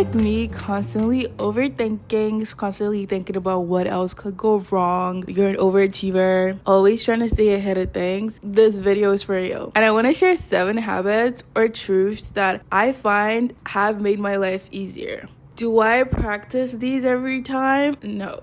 like me, constantly overthinking, constantly thinking about what else could go wrong, you're an overachiever, always trying to stay ahead of things, this video is for you. And I want to share 7 habits or truths that I find have made my life easier. Do I practice these every time? No.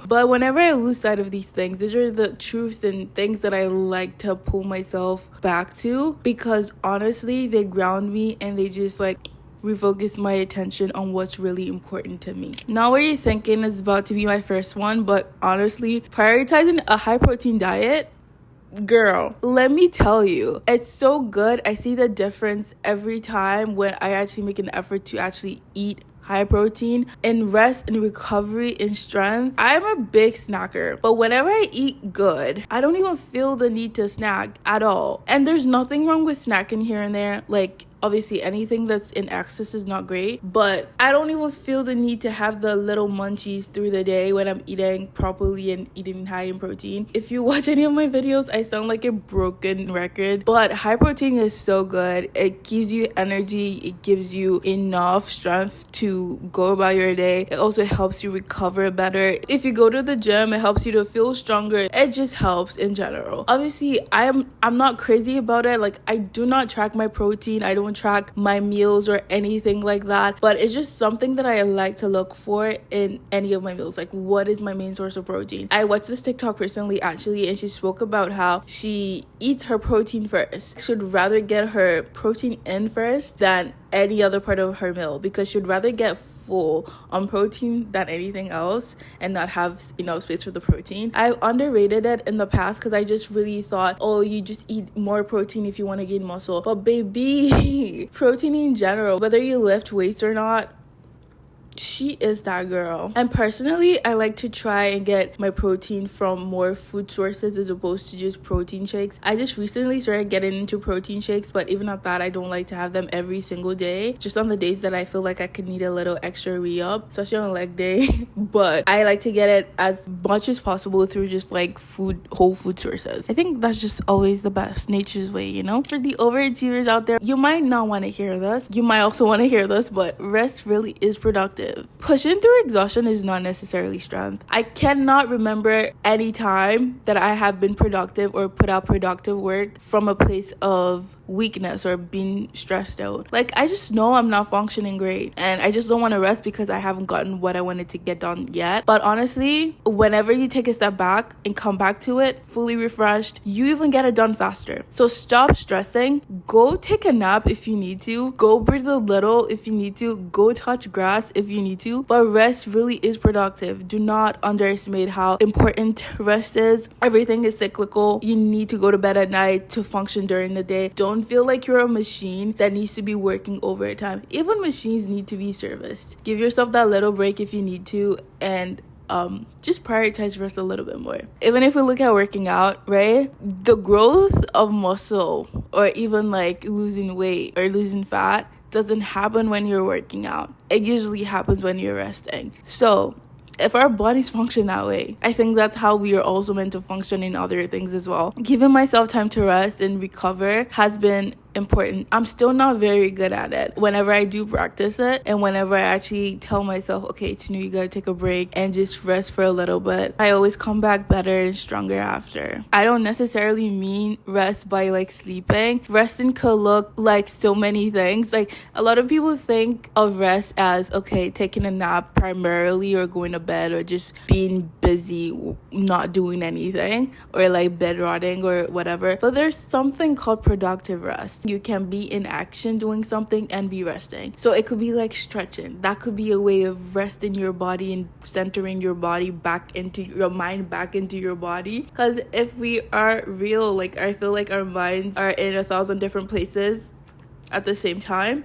But whenever I lose sight of these things, these are the truths and things that I like to pull myself back to, because honestly, they ground me and they just like refocus my attention on what's really important to me. Now what you're thinking is about to be my first one, but honestly, prioritizing a high protein diet, girl, let me tell you, it's so good. I see the difference every time when I actually make an effort to actually eat high protein and rest and recovery and strength. I'm a big snacker, but whenever I eat good, I don't even feel the need to snack at all. And there's nothing wrong with snacking here and there. Like, obviously anything that's in excess is not great, but I don't even feel the need to have the little munchies through the day when I'm eating properly and eating high in protein. If you watch any of my videos, I sound like a broken record, but high protein is so good. It gives you energy, it gives you enough strength to go about your day. It also helps you recover better. If you go to the gym, it helps you to feel stronger. It just helps in general. Obviously, I'm not crazy about it. Like, I do not track my protein. I don't track my meals or anything like that, but it's just something that I like to look for in any of my meals. Like, what is my main source of protein? I watched this TikTok recently actually, and she spoke about how she eats her protein first. She'd rather get her protein in first than any other part of her meal, because she'd rather get full on protein than anything else and not have enough space for the protein. I've underrated it in the past because I just really thought, oh, you just eat more protein if you want to gain muscle. But baby, protein in general, whether you lift weights or not, she is that girl. And personally, I like to try and get my protein from more food sources as opposed to just protein shakes. I just recently started getting into protein shakes, but even at that, I don't like to have them every single day, just on the days that I feel like I could need a little extra re-up, especially on leg day. But I like to get it as much as possible through just like whole food sources. I think that's just always the best, nature's way, you know? For the overachievers out there, you might not want to hear this. You might also want to hear this, but rest really is productive. Pushing through exhaustion is not necessarily strength. I cannot remember any time that I have been productive or put out productive work from a place of weakness or being stressed out. Like, I just know I'm not functioning great and I just don't want to rest because I haven't gotten what I wanted to get done yet. But honestly, whenever you take a step back and come back to it fully refreshed, you even get it done faster. So stop stressing. Go take a nap if you need to. Go breathe a little if you need to. Go touch grass if you need to. But rest really is productive. Do not underestimate how important rest is. Everything is cyclical. You need to go to bed at night to function during the day. Don't feel like you're a machine that needs to be working overtime. Even machines need to be serviced. Give yourself that little break if you need to, and just prioritize rest a little bit more. Even if we look at working out, right? The growth of muscle or even like losing weight or losing fat doesn't happen when you're working out. It usually happens when you're resting. So if our bodies function that way, I think that's how we are also meant to function in other things as well. Giving myself time to rest and recover has been important. I'm still not very good at it. Whenever I do practice it and whenever I actually tell myself, okay, Tinu, you gotta take a break and just rest for a little bit, I always come back better and stronger after. I don't necessarily mean rest by like sleeping. Resting could look like so many things. Like, a lot of people think of rest as, okay, taking a nap primarily or going to bed or just being busy, not doing anything, or like bed rotting or whatever. But there's something called productive rest. You can be in action doing something and be resting. So it could be like stretching. That could be a way of resting your body and centering your body back into your mind, back into your body. Because if we are real, like, I feel like our minds are in 1,000 different places at the same time.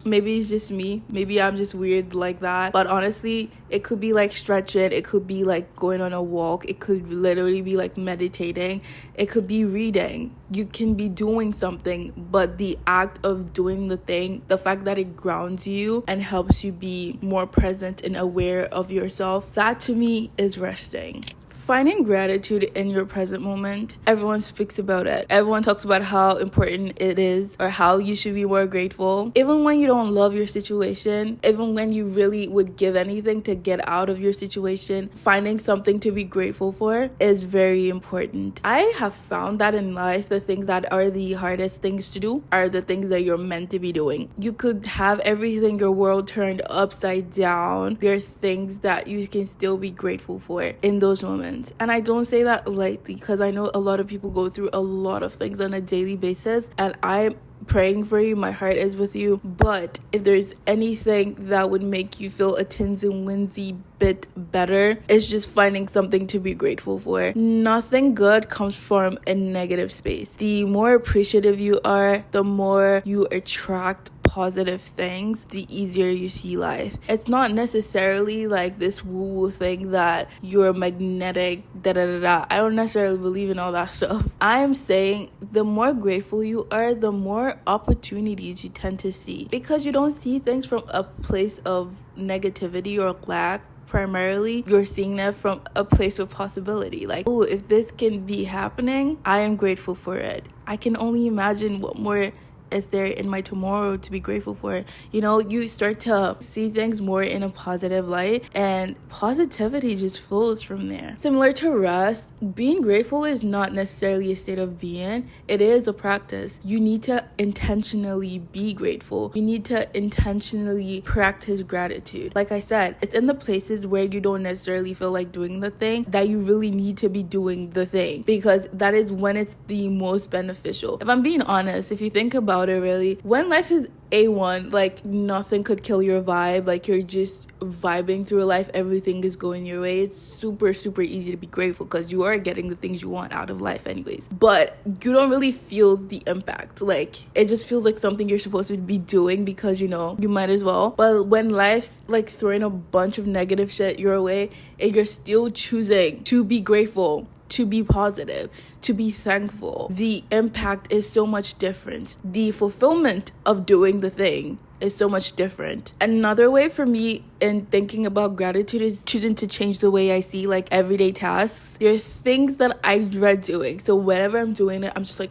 Maybe it's just me. Maybe I'm just weird like that. But honestly, it could be like stretching. It could be like going on a walk. It could literally be like meditating. It could be reading. You can be doing something, but the act of doing the thing, the fact that it grounds you and helps you be more present and aware of yourself, that to me is resting. Finding gratitude in your present moment. Everyone speaks about it. Everyone talks about how important it is or how you should be more grateful. Even when you don't love your situation, even when you really would give anything to get out of your situation, finding something to be grateful for is very important. I have found that in life, the things that are the hardest things to do are the things that you're meant to be doing. You could have everything, your world turned upside down. There are things that you can still be grateful for in those moments. And I don't say that lightly because I know a lot of people go through a lot of things on a daily basis, and I'm praying for you. My heart is with you. But if there's anything that would make you feel a tinsy winsy bit better, it's just finding something to be grateful for. Nothing good comes from a negative space. The more appreciative you are, the more you attract positive things, the easier you see life. It's not necessarily like this woo-woo thing that you're magnetic, da-da-da-da. I don't necessarily believe in all that stuff. I'm saying the more grateful you are, the more opportunities you tend to see, because you don't see things from a place of negativity or lack. Primarily, you're seeing that from a place of possibility. Like, oh, if this can be happening, I am grateful for it. I can only imagine what more is there in my tomorrow to be grateful for. You know, you start to see things more in a positive light, and positivity just flows from there. Similar to rest, being grateful is not necessarily a state of being. It is a practice. You need to intentionally be grateful. You need to intentionally practice gratitude. Like I said, it's in the places where you don't necessarily feel like doing the thing that you really need to be doing the thing, because that is when it's the most beneficial. If I'm being honest, if you think about it, really, when life is A1, like nothing could kill your vibe, like you're just vibing through life, everything is going your way, it's super easy to be grateful because you are getting the things you want out of life anyways. But you don't really feel the impact. Like, it just feels like something you're supposed to be doing because, you know, you might as well. But when life's like throwing a bunch of negative shit your way and you're still choosing to be grateful, to be positive, to be thankful, the impact is so much different. The fulfillment of doing the thing is so much different. Another way for me in thinking about gratitude is choosing to change the way I see like everyday tasks. There are things that I dread doing. So whenever I'm doing it, I'm just like,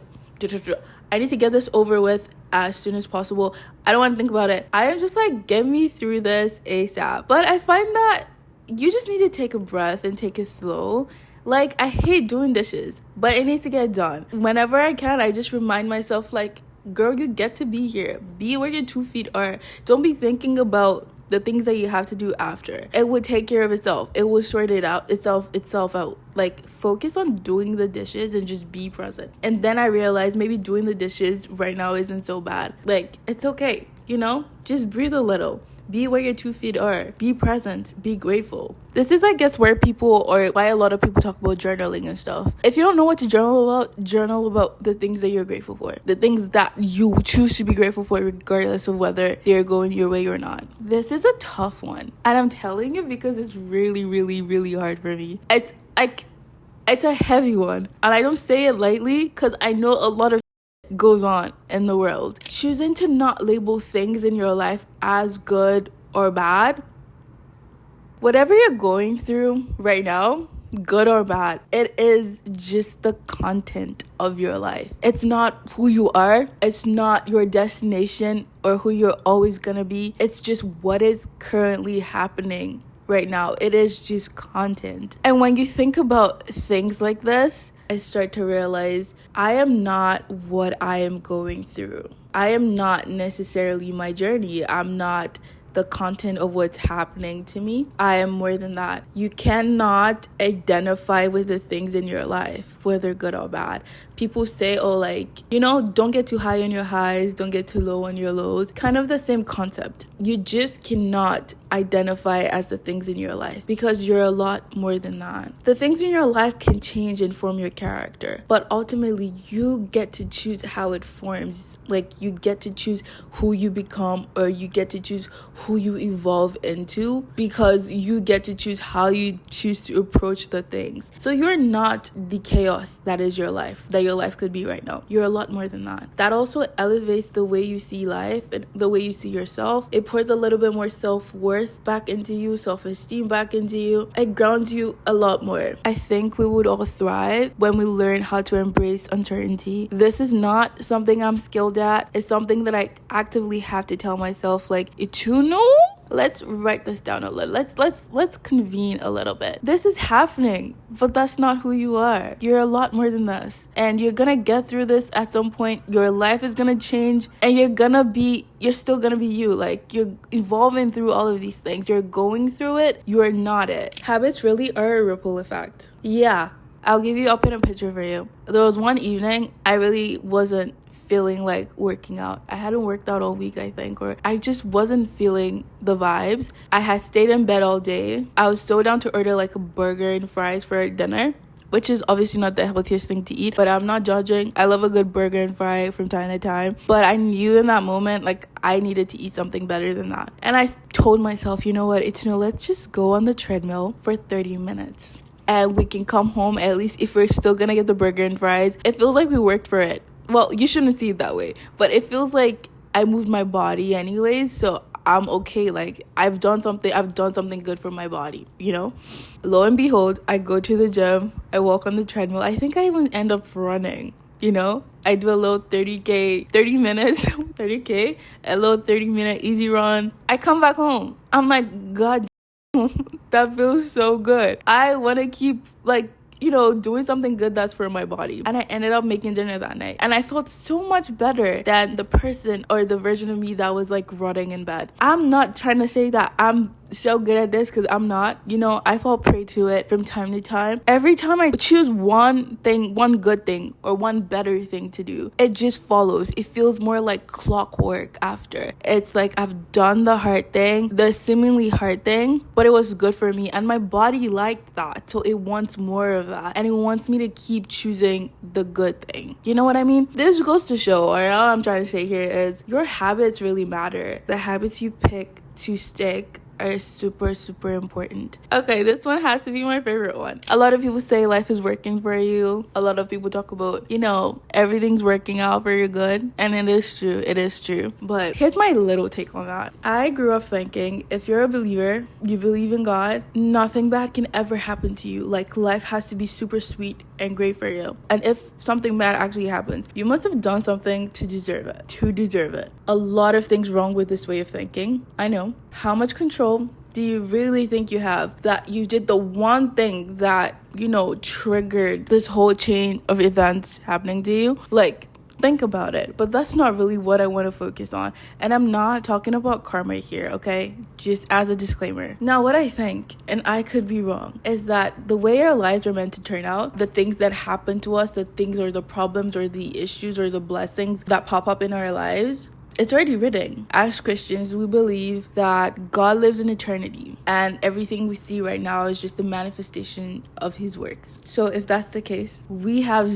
I need to get this over with as soon as possible. I don't want to think about it. I am just like, get me through this ASAP. But I find that you just need to take a breath and take it slow. Like, I hate doing dishes, but it needs to get done. Whenever I can, I just remind myself, like, girl, you get to be here. Be where your 2 feet are. Don't be thinking about the things that you have to do after. It will take care of itself. It will sort it out itself out. Like, focus on doing the dishes and just be present. And then I realized maybe doing the dishes right now isn't so bad. Like, it's okay, you know? Just breathe a little. Be where your 2 feet are. Be present. Be grateful. This is, I guess, where people, or why a lot of people talk about journaling and stuff. If you don't know what to journal about the things that you're grateful for. The things that you choose to be grateful for, regardless of whether they're going your way or not. This is a tough one. And I'm telling you because it's really hard for me. It's a heavy one. And I don't say it lightly because I know a lot of goes on in the world. Choosing to not label things in your life as good or bad. Whatever you're going through right now, good or bad, it is just the content of your life. It's not who you are. It's not your destination or who you're always gonna be. It's just what is currently happening right now. It is just content. And when you think about things like this, I start to realize I am not what I am going through. I am not necessarily my journey. I'm not the content of what's happening to me. I am more than that. You cannot identify with the things in your life, whether good or bad. People say, oh, like, you know, don't get too high on your highs, don't get too low on your lows. Kind of the same concept. You just cannot identify as the things in your life because you're a lot more than that. The things in your life can change and form your character, but ultimately you get to choose how it forms. Like, you get to choose who you become, or you get to choose who you evolve into, because you get to choose how you choose to approach the things. So you're not the chaos chaos that is your life, that your life could be right now. You're a lot more than that. That also elevates the way you see life and the way you see yourself. It pours a little bit more self-worth back into you, self-esteem back into you. It grounds you a lot more. I think we would all thrive when we learn how to embrace uncertainty. This is not something I'm skilled at. It's something that I actively have to tell myself, like, you know, let's write this down a little. Let's convene a little bit. This is happening, but that's not who you are. You're a lot more than this, and you're gonna get through this at some point. Your life is gonna change, and you're still gonna be you. Like, you're evolving through all of these things. You're going through it. You're not it. Habits really are a ripple effect. Yeah, I'll paint a picture for you. There was one evening I really wasn't feeling like working out. I hadn't worked out all week, I think, or I just wasn't feeling the vibes. I had stayed in bed all day. I was so down to order like a burger and fries for dinner, which is obviously not the healthiest thing to eat, but I'm not judging. I love a good burger and fry from time to time, but I knew in that moment, like, I needed to eat something better than that. And I told myself, you know what, let's just go on the treadmill for 30 minutes. And we can come home, at least if we're still gonna get the burger and fries. It feels like we worked for it. Well, you shouldn't see it that way, but it feels like I moved my body anyways, so I'm okay. Like, I've done something good for my body, you know? Lo and behold, I go to the gym, I walk on the treadmill. I think I even end up running, you know? I do a little 30 minutes, 30K, a little 30-minute easy run. I come back home. I'm like, God, that feels so good. I want to keep, like, doing something good that's for my body. And I ended up making dinner that night. And I felt so much better than the person or the version of me that was like rotting in bed. I'm not trying to say that I'm so good at this, because I'm not. I fall prey to it from time to time. Every time I choose one good thing or one better thing to do, it just follows. It feels more like clockwork after. It's like I've done the hard thing, the seemingly hard thing, but it was good for me, and my body liked that, so it wants more of that, and it wants me to keep choosing the good thing. You know what I mean? This goes to show, or all I'm trying to say here is, your habits really matter. The habits you pick to stick are super, super important. Okay, this one has to be my favorite one. A lot of people say life is working for you. A lot of people talk about, everything's working out for your good. And it is true. But here's my little take on that. I grew up thinking, if you're a believer, you believe in God, nothing bad can ever happen to you. Like, life has to be super sweet and great for you. And if something bad actually happens, you must have done something to deserve it. A lot of things wrong with this way of thinking. I know. How much control do you really think you have, that you did the one thing that, triggered this whole chain of events happening to you? Like, think about it. But that's not really what I want to focus on. And I'm not talking about karma here, okay? Just as a disclaimer. Now, what I think, and I could be wrong, is that the way our lives are meant to turn out, the things that happen to us, the things or the problems or the issues or the blessings that pop up in our lives, it's already written. As Christians, we believe that God lives in eternity, and everything we see right now is just a manifestation of his works. So if that's the case, we have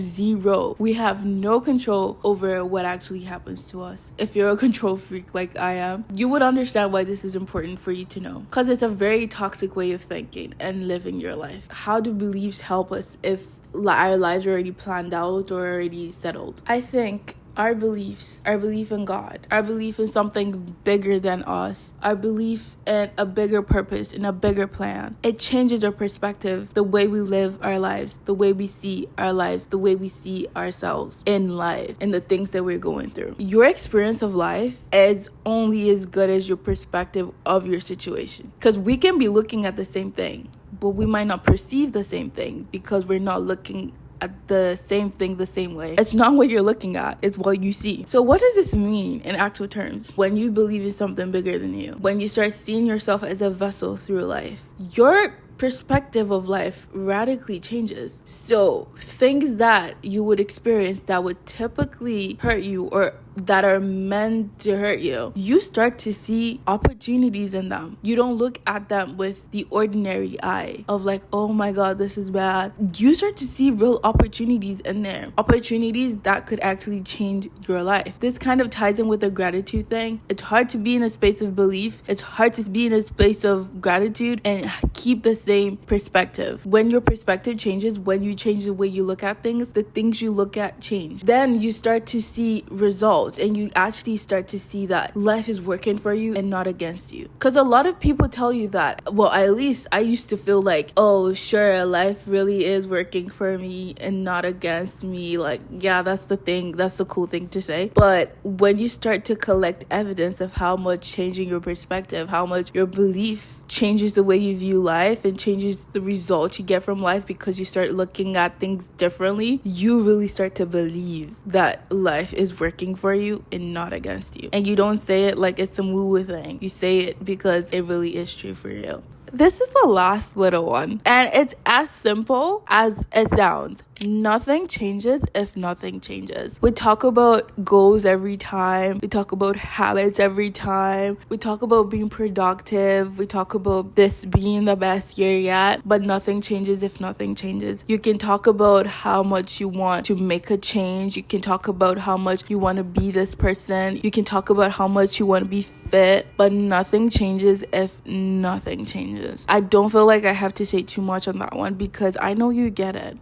no control over what actually happens to us. If you're a control freak like I am, you would understand why this is important for you to know, because it's a very toxic way of thinking and living your life. How do beliefs help us if our lives are already planned out or already settled? I think our beliefs, our belief in God, our belief in something bigger than us, our belief in a bigger purpose, in a bigger plan, it changes our perspective, the way we live our lives, the way we see our lives, the way we see ourselves in life, and the things that we're going through. Your experience of life is only as good as your perspective of your situation. Because we can be looking at the same thing, but we might not perceive the same thing because we're not looking at the same thing the same way. It's not what you're looking at, it's what you see. So what does this mean in actual terms? When you believe in something bigger than you, when you start seeing yourself as a vessel through life, your perspective of life radically changes. So things that you would experience that would typically hurt you or that are meant to hurt you, you start to see opportunities in them. You don't look at them with the ordinary eye of like, oh my God, this is bad. You start to see real opportunities in there, opportunities that could actually change your life. This kind of ties in with the gratitude thing. It's hard to be in a space of belief. It's hard to be in a space of gratitude and keep this same perspective. When your perspective changes, when you change the way you look at things, the things you look at change. Then you start to see results, and you actually start to see that life is working for you and not against you. Because a lot of people tell you that, well, at least I used to feel like, oh, sure, life really is working for me and not against me. Like, yeah, that's the thing. That's the cool thing to say. But when you start to collect evidence of how much changing your perspective, how much your belief changes the way you view life and changes the results you get from life because you start looking at things differently, you really start to believe that life is working for you and not against you. And you don't say it like it's some woo-woo thing. You say it because it really is true for you. This is the last little one, and it's as simple as it sounds. Nothing changes if nothing changes. We talk about goals every time. We talk about habits every time. We talk about being productive. We talk about this being the best year yet, but nothing changes if nothing changes. You can talk about how much you want to make a change. You can talk about how much you want to be this person. You can talk about how much you want to be fit, but nothing changes if nothing changes. I don't feel like I have to say too much on that one because I know you get it.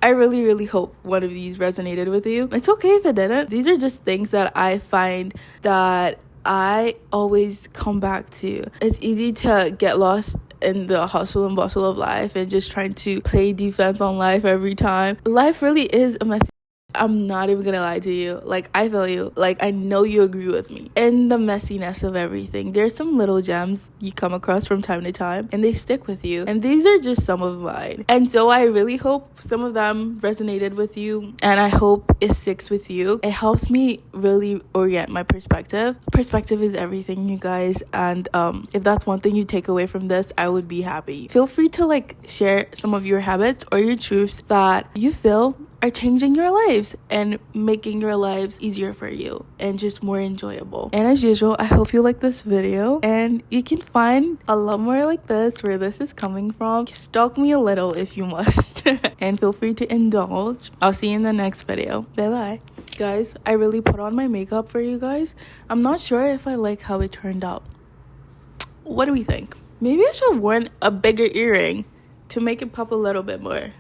I really, really hope one of these resonated with you. It's okay if it didn't. These are just things that I find that I always come back to. It's easy to get lost in the hustle and bustle of life and just trying to play defense on life every time. Life really is a messy. I'm not even gonna lie to you. Like, I feel you. Like, I know you agree with me. In the messiness of everything, there's some little gems you come across from time to time, and they stick with you. And these are just some of mine. And so I really hope some of them resonated with you, and I hope it sticks with you. It helps me really orient my perspective. Perspective is everything, you guys. And if that's one thing you take away from this, I would be happy. Feel free to share some of your habits or your truths that you feel are changing your lives and making your lives easier for you and just more enjoyable. And as usual, I hope you like this video, and you can find a lot more like this where this is coming from. Stalk me a little if you must and feel free to indulge. I'll see you in the next video. Bye bye. Guys, I really put on my makeup for you guys. I'm not sure if I like how it turned out. What do we think? Maybe I should have worn a bigger earring to make it pop a little bit more.